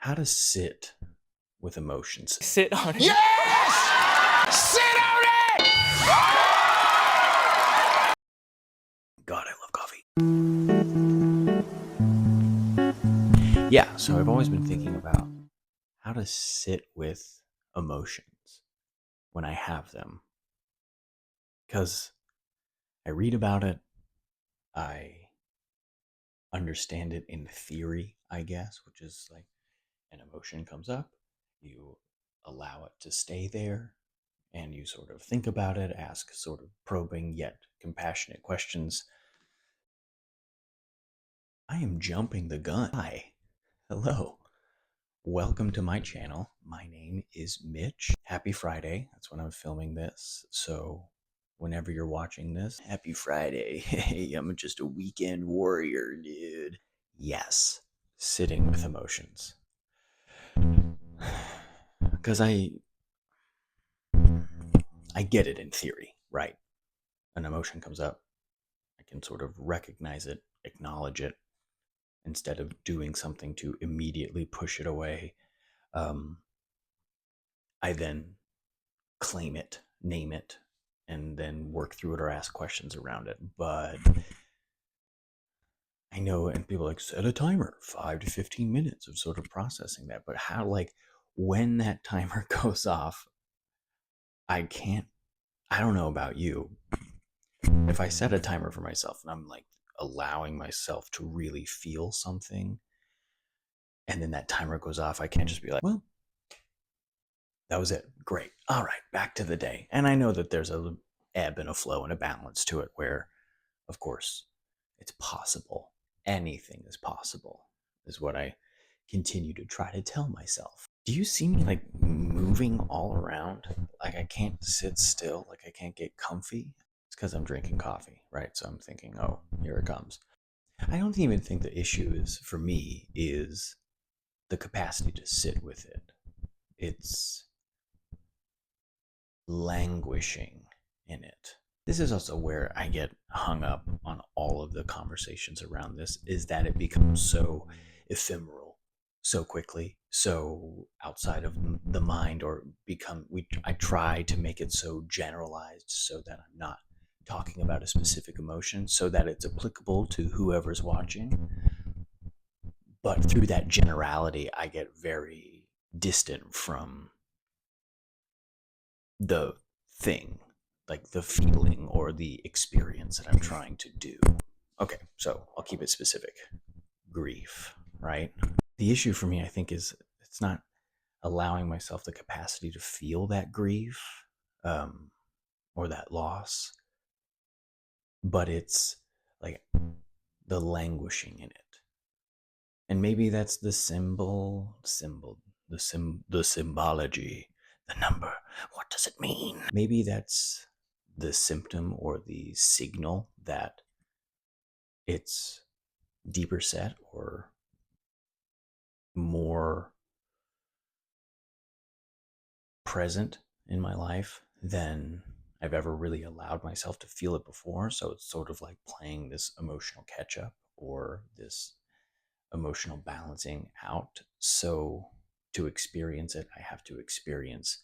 how to sit with emotions. Sit on it. Yes! Sit on it! God, I love coffee. Yeah, so I've always been thinking about how to sit with emotions when I have them. Because I read about it, I understand it in theory, I guess, which is like an emotion comes up, you allow it to stay there, and you sort of think about it, ask sort of probing yet compassionate questions. I am jumping the gun. Hi. Hello. Welcome to my channel. My name is Mitch. Happy Friday. That's when I'm filming this. So whenever you're watching this, happy Friday. Hey, I'm just a weekend warrior, dude. Yes, sitting with emotions. Because I get it in theory, right? An emotion comes up, I can sort of recognize it, acknowledge it, instead of doing something to immediately push it away. I then claim it, name it, and then work through it or ask questions around it. But I know, and people like, set a timer, 5 to 15 minutes of sort of processing that. But how, like, when that timer goes off, I don't know about you. If I set a timer for myself and I'm like allowing myself to really feel something, and then that timer goes off, I can't just be like, well, that was it. Great. All right, back to the day. And I know that there's a ebb and a flow and a balance to it where, of course, it's possible. Anything is possible, is what I continue to try to tell myself. Do you see me like moving all around? Like I can't sit still, like I can't get comfy? It's because I'm drinking coffee, right? So I'm thinking, oh, here it comes. I don't even think the issue is, for me, is the capacity to sit with it. It's languishing in it. This is also where I get hung up on all of the conversations around this, is that it becomes so ephemeral so quickly, so outside of the mind, or I try to make it so generalized so that I'm not talking about a specific emotion, so that it's applicable to whoever's watching. But through that generality, I get very distant from the thing, like the feeling or the experience that I'm trying to do. Okay, so I'll keep it specific. Grief, right? The issue for me, I think, is it's not allowing myself the capacity to feel that grief or that loss, but it's like the languishing in it. And maybe that's the the symbology, the number. What does it mean? Maybe that's the symptom or the signal that it's deeper set or more present in my life than I've ever really allowed myself to feel it before. So it's sort of like playing this emotional catch up or this emotional balancing out. So to experience it, I have to experience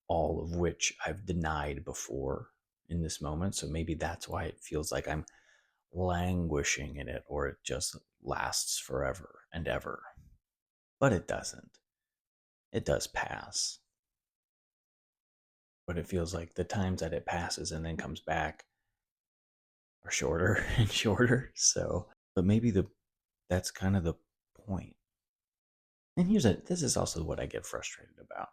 all of which I've denied before in this moment. So maybe that's why it feels like I'm languishing in it, or it just lasts forever and ever. But it doesn't. It does pass. But it feels like the times that it passes and then comes back are shorter and shorter. So, but maybe that's kind of the point. And this is also what I get frustrated about,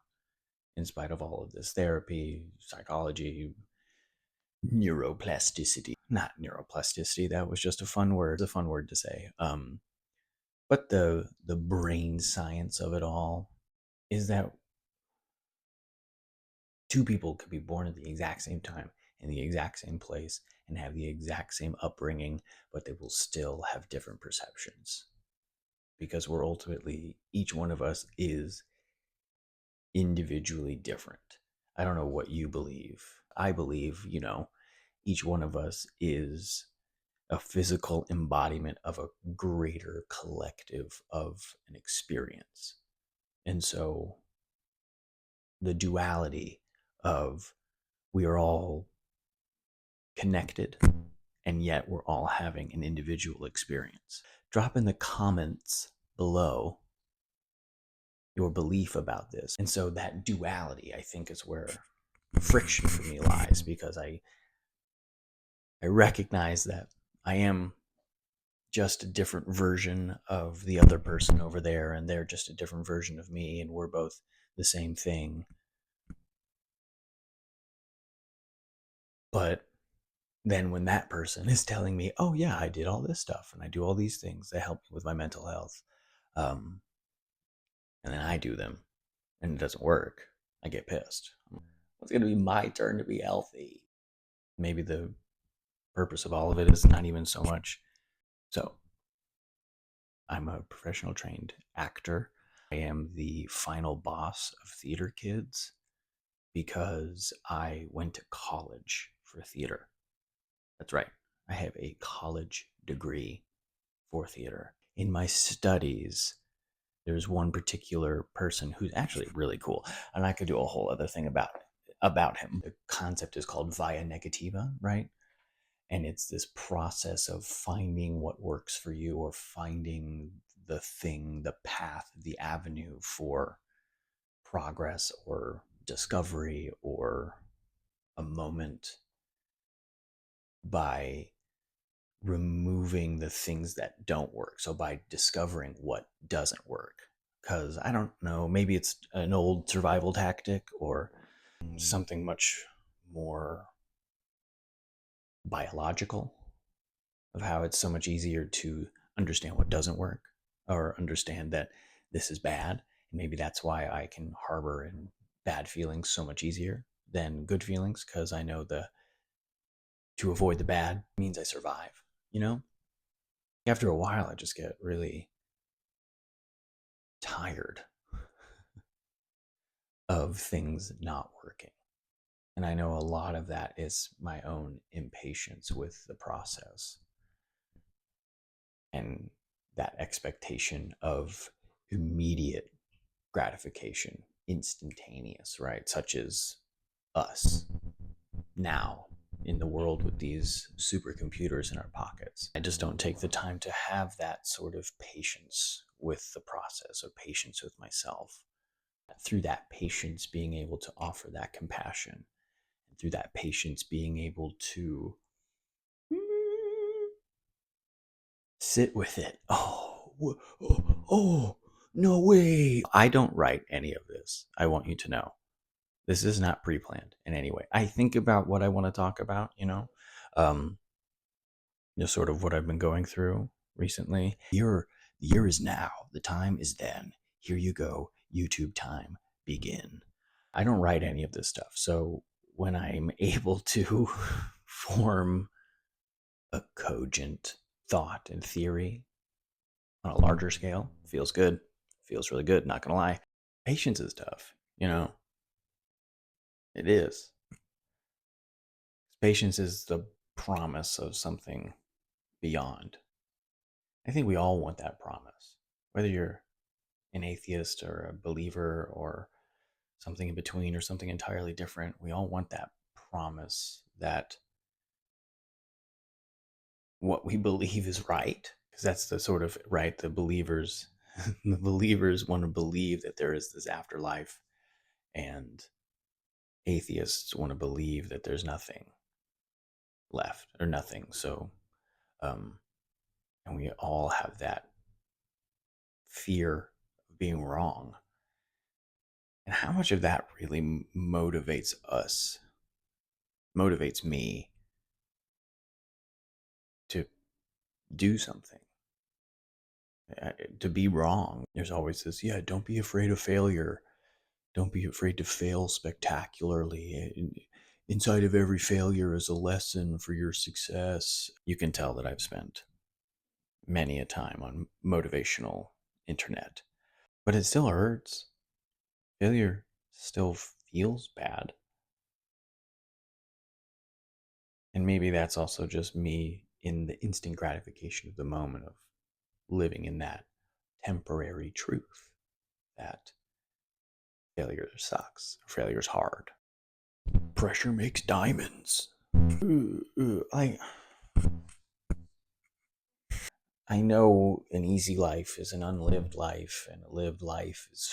in spite of all of this therapy, psychology, neuroplasticity. Not neuroplasticity, that was just a fun word to say. But the brain science of it all is that two people could be born at the exact same time in the exact same place and have the exact same upbringing, but they will still have different perceptions, because we're ultimately, each one of us is individually different. I don't know what you believe. I believe, each one of us is a physical embodiment of a greater collective of an experience. And so the duality of we are all connected and yet we're all having an individual experience. Drop in the comments below your belief about this. And so that duality, I think, is where friction for me lies, because I recognize that I am just a different version of the other person over there, and they're just a different version of me, and we're both the same thing. But then when that person is telling me, oh yeah, I did all this stuff and I do all these things that help me with my mental health, um, and then I do them and it doesn't work, I get pissed. It's going to be my turn to be healthy. Maybe the purpose of all of it is not even so much. So I'm a professional trained actor. I am the final boss of theater kids because I went to college for theater. That's right. I have a college degree for theater. In my studies, there's one particular person who's actually really cool, and I could do a whole other thing about him. The concept is called via negativa, right? And it's this process of finding what works for you, or finding the thing, the path, the avenue for progress or discovery or a moment, by removing the things that don't work. So by discovering what doesn't work. Because I don't know, maybe it's an old survival tactic or something much more biological, of how it's so much easier to understand what doesn't work, or understand that this is bad. And maybe that's why I can harbor in bad feelings so much easier than good feelings, because I know the to avoid the bad means I survive, you know? After a while, I just get really tired of things not working. And I know a lot of that is my own impatience with the process, and that expectation of immediate gratification, instantaneous, right? Such as us now in the world with these supercomputers in our pockets. I just don't take the time to have that sort of patience with the process, or patience with myself. Through that patience, being able to offer that compassion, and through that patience, being able to sit with it. Oh, no way. I don't write any of this. I want you to know. This is not pre-planned in any way. I think about what I want to talk about, um, sort of what I've been going through recently. The year is now. The time is then. Here you go. YouTube time. Begin. I don't write any of this stuff. So when I'm able to form a cogent thought and theory on a larger scale, feels good. Feels really good, not gonna lie. Patience is tough, It is. Patience is the promise of something beyond. I think we all want that promise. Whether you're an atheist or a believer or something in between or something entirely different, we all want that promise that what we believe is right. Because that's the sort of right, the believers the believers want to believe that there is this afterlife, and atheists want to believe that there's nothing left or nothing. So um and we all have that fear of being wrong. And how much of that really motivates us, motivates me to do something, to be wrong. There's always this, yeah, don't be afraid of failure. Don't be afraid to fail spectacularly. Inside of every failure is a lesson for your success. You can tell that I've spent many a time on motivational internet, but it still hurts. Failure still feels bad. And maybe that's also just me in the instant gratification of the moment of living in that temporary truth that Failure sucks. Failure's hard. Pressure makes diamonds. Like, I know an easy life is an unlived life, and a lived life is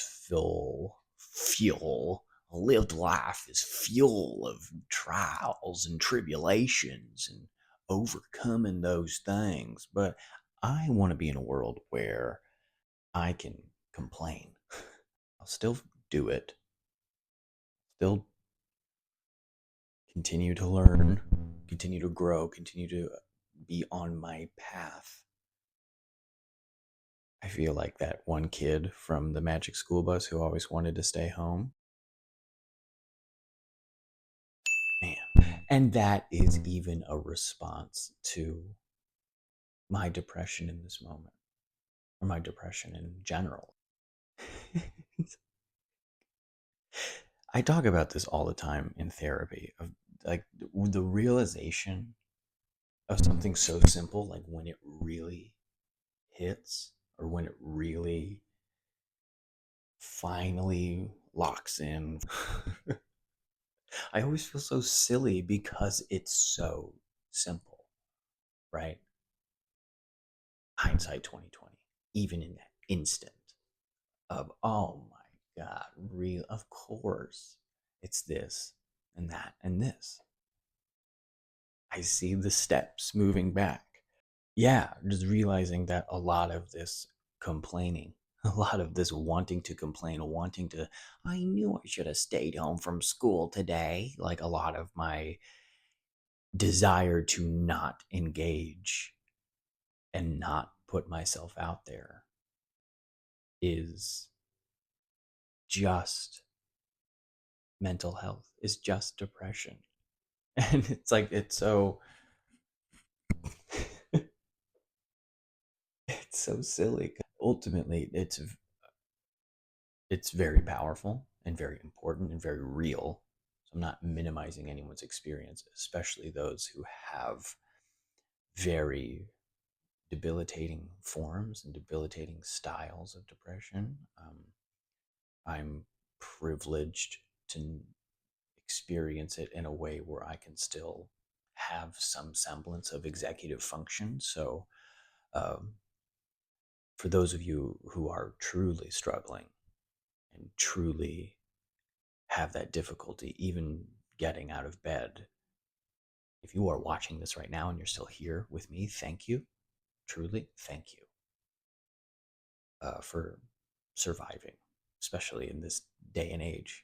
fuel. A lived life is fuel of trials and tribulations and overcoming those things. But I want to be in a world where I can complain. I'll still do it, still continue to learn, continue to grow, continue to be on my path. I feel like that one kid from the Magic School Bus who always wanted to stay home. Man. And that is even a response to my depression in this moment, or my depression in general. I talk about this all the time in therapy of like the realization of something so simple, like when it really hits or when it really finally locks in. I always feel so silly because it's so simple, right? Hindsight 2020, even in that instant of, oh my God, real, of course, it's this and that and this. I see the steps moving back. Yeah, just realizing that a lot of this complaining, a lot of this wanting to complain, wanting to, I knew I should have stayed home from school today. Like a lot of my desire to not engage and not put myself out there is just mental health, is just depression. And it's like, it's so, it's so silly. Ultimately, it's very powerful and very important and very real. So I'm not minimizing anyone's experience, especially those who have very debilitating forms and debilitating styles of depression. I'm privileged to experience it in a way where I can still have some semblance of executive function. So, um, for those of you who are truly struggling and truly have that difficulty even getting out of bed, if you are watching this right now and you're still here with me, thank you. Truly, thank you for surviving, especially in this day and age.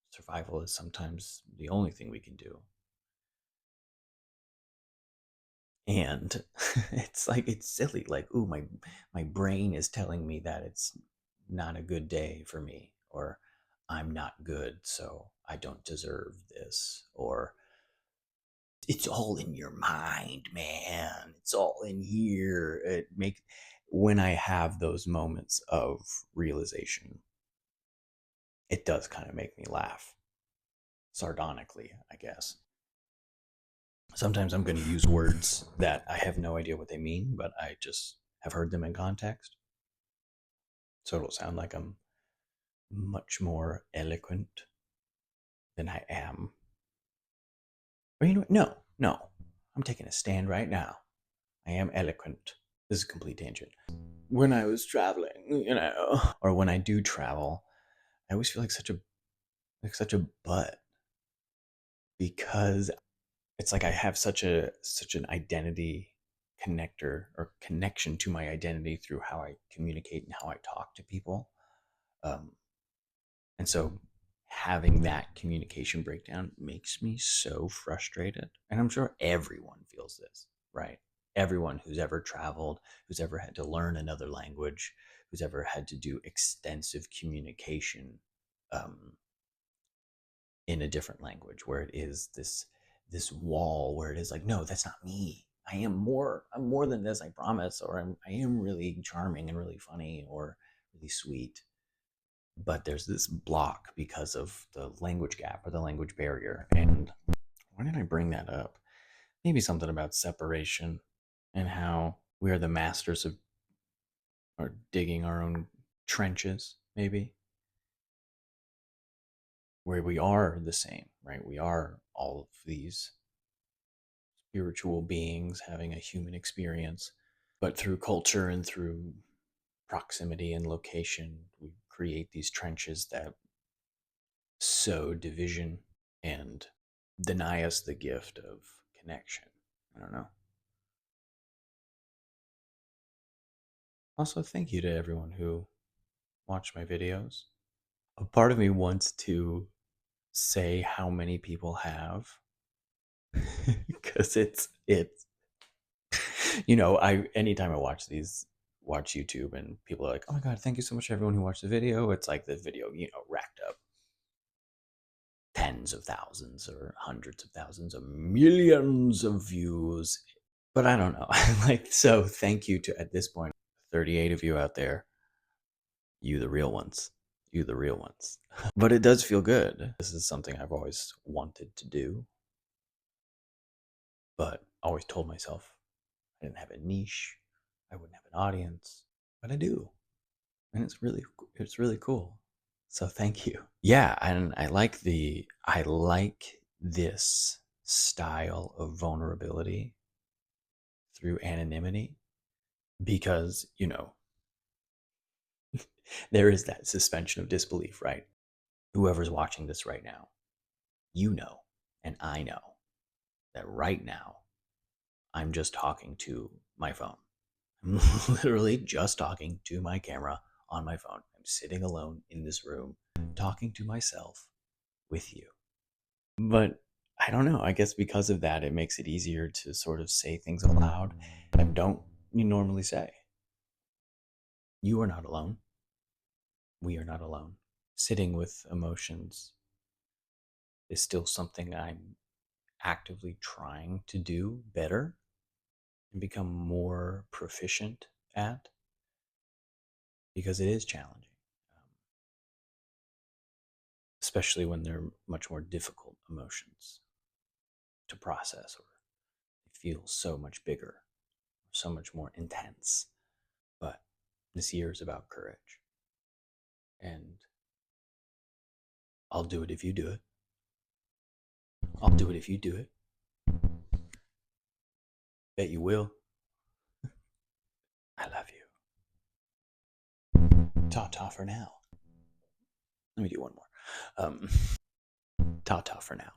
Survival is sometimes the only thing we can do. And it's like, it's silly, like, ooh, my brain is telling me that it's not a good day for me, or I'm not good, so I don't deserve this, or it's all in your mind, man, it's all in here. It make When I have those moments of realization, it does kind of make me laugh sardonically, I guess. Sometimes I'm going to use words that I have no idea what they mean, but I just have heard them in context. So it'll sound like I'm much more eloquent than I am. Or you know what? No, no. I'm taking a stand right now. I am eloquent. This is a complete tangent. When I was traveling, or when I do travel, I always feel like such a butt because it's like I have such an identity connector or connection to my identity through how I communicate and how I talk to people. Um, and so having that communication breakdown makes me so frustrated. And I'm sure everyone feels this, right? Everyone who's ever traveled, who's ever had to learn another language, who's ever had to do extensive communication um, in a different language, where it is this wall where it is like, no, that's not me. I'm more than this, I promise. Or I am really charming and really funny or really sweet. But there's this block because of the language gap or the language barrier. And why did I bring that up? Maybe something about separation and how we are the masters of or digging our own trenches, maybe. where we are the same, right? We are all of these spiritual beings having a human experience, but through culture and through proximity and location, we create these trenches that sow division and deny us the gift of connection. I don't know. Also, thank you to everyone who watched my videos. A part of me wants to say how many people have, because it's I anytime I watch YouTube and people are like, oh my god, thank you so much to everyone who watched the video. It's like the video, racked up tens of thousands or hundreds of thousands or millions of views. But I don't know. So thank you to, at this point, 38 of you out there. You the real ones. You the real ones. But it does feel good. This is something I've always wanted to do, but always told myself I didn't have a niche, I wouldn't have an audience, but I do. And it's really cool. So thank you. Yeah, and I like this style of vulnerability through anonymity because, there is that suspension of disbelief, right? Whoever's watching this right now, and I know that right now I'm just talking to my phone. I'm literally just talking to my camera on my phone. I'm sitting alone in this room talking to myself with you. But I don't know. I guess because of that, it makes it easier to sort of say things aloud that don't you normally say. You are not alone. We are not alone. Sitting with emotions is still something I'm actively trying to do better and become more proficient at because it is challenging, especially when they're much more difficult emotions to process or feel so much bigger, so much more intense. But this year is about courage. And I'll do it if you do it. I'll do it if you do it. Bet you will. I love you. Ta-ta for now. Let me do one more. Ta-ta for now.